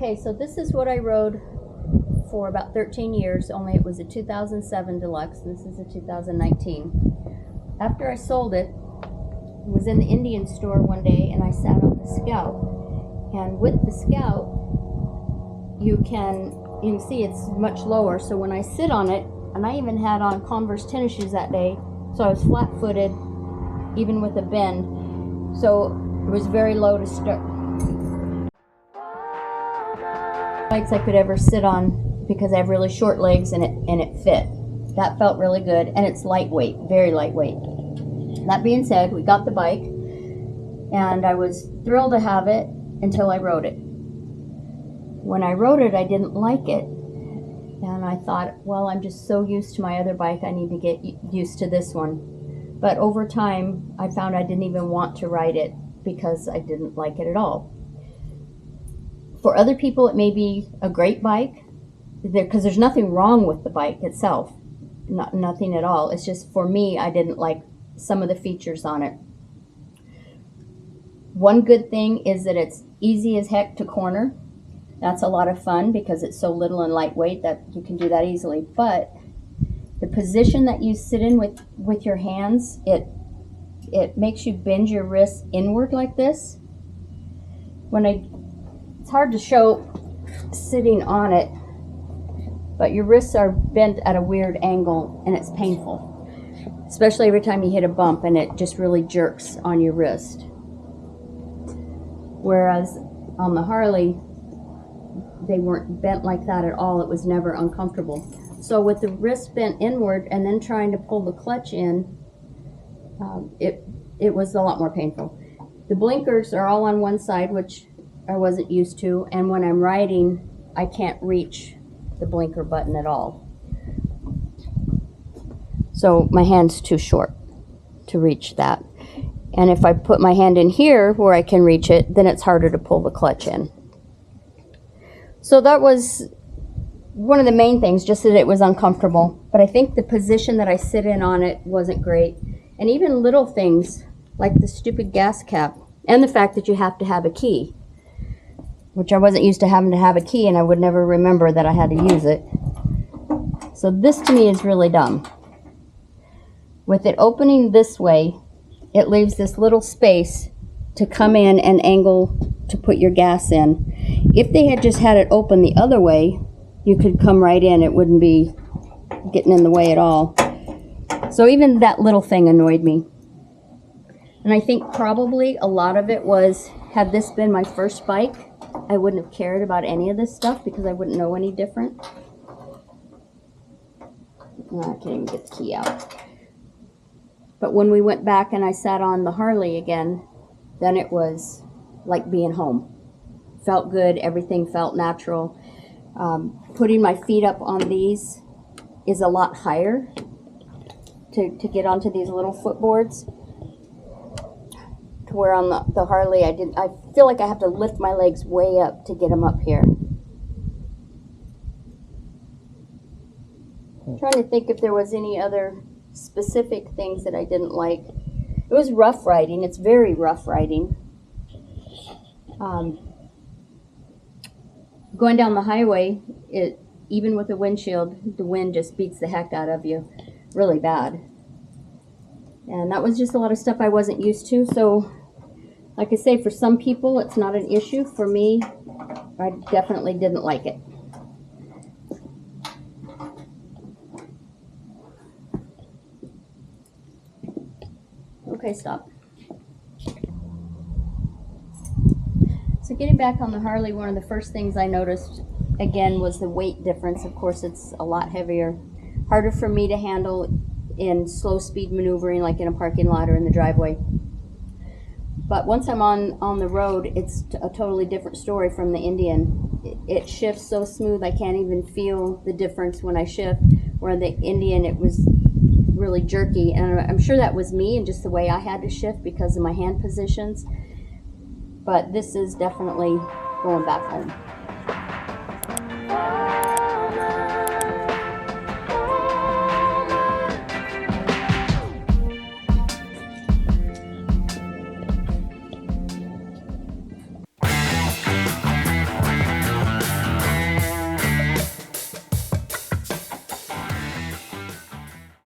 Okay, so this is what I rode for about 13 years, only it was a 2007 Deluxe. This is a 2019. After I sold it, I was in the Indian store one day and I sat on the Scout. And with the Scout, you can see it's much lower. So when I sit on it, and I even had on Converse tennis shoes that day, so I was flat-footed, even with a bend. So it was very low to start. Bikes I could ever sit on because I have really short legs and it fit. That felt really good, and it's lightweight, very lightweight. That being said, we got the bike, and I was thrilled to have it until I rode it. When I rode it, I didn't like it, and I thought, well, I'm just so used to my other bike, I need to get used to this one. But over time, I found I didn't even want to ride it because I didn't like it at all. For other people, it may be a great bike, because there's nothing wrong with the bike itself, nothing at all. It's just, for me, I didn't like some of the features on it. One good thing is that it's easy as heck to corner. That's a lot of fun because it's so little and lightweight that you can do that easily. But the position that you sit in with your hands, it makes you bend your wrists inward like this. It's hard to show sitting on it, but your wrists are bent at a weird angle and it's painful, especially every time you hit a bump, and it just really jerks on your wrist. Whereas on the Harley, they weren't bent like that at all. It was never uncomfortable. So with the wrist bent inward and then trying to pull the clutch in, it was a lot more painful. The blinkers are all on one side, which I wasn't used to, and when I'm riding, I can't reach the blinker button at all. So my hand's too short to reach that. And if I put my hand in here where I can reach it, then it's harder to pull the clutch in. So that was one of the main things, just that it was uncomfortable. But I think the position that I sit in on it wasn't great. And even little things like the stupid gas cap and the fact that you have to have a key, which I wasn't used to having to have a key, and I would never remember that I had to use it. So this to me is really dumb. With it opening this way, it leaves this little space to come in and angle to put your gas in. If they had just had it open the other way, you could come right in. It wouldn't be getting in the way at all. So even that little thing annoyed me. And I think probably a lot of it was, had this been my first bike, I wouldn't have cared about any of this stuff because I wouldn't know any different. Oh, I can't even get the key out. But when we went back and I sat on the Harley again, then it was like being home. Felt good, everything felt natural. Putting my feet up on these is a lot higher to get onto these little footboards. To where on the Harley, I feel like I have to lift my legs way up to get them up here. I'm trying to think if there was any other specific things that I didn't like. It was rough riding. It's very rough riding. Going down the highway, even with a windshield, the wind just beats the heck out of you really bad. And that was just a lot of stuff I wasn't used to. So, like I say, for some people, it's not an issue. For me, I definitely didn't like it. Okay, stop. So getting back on the Harley, one of the first things I noticed, again, was the weight difference. Of course, it's a lot heavier. Harder for me to handle in slow speed maneuvering, like in a parking lot or in the driveway. But once I'm on the road, it's a totally different story from the Indian. It shifts so smooth, I can't even feel the difference when I shift. Where the Indian, it was really jerky, and I'm sure that was me and just the way I had to shift because of my hand positions. But this is definitely going back home.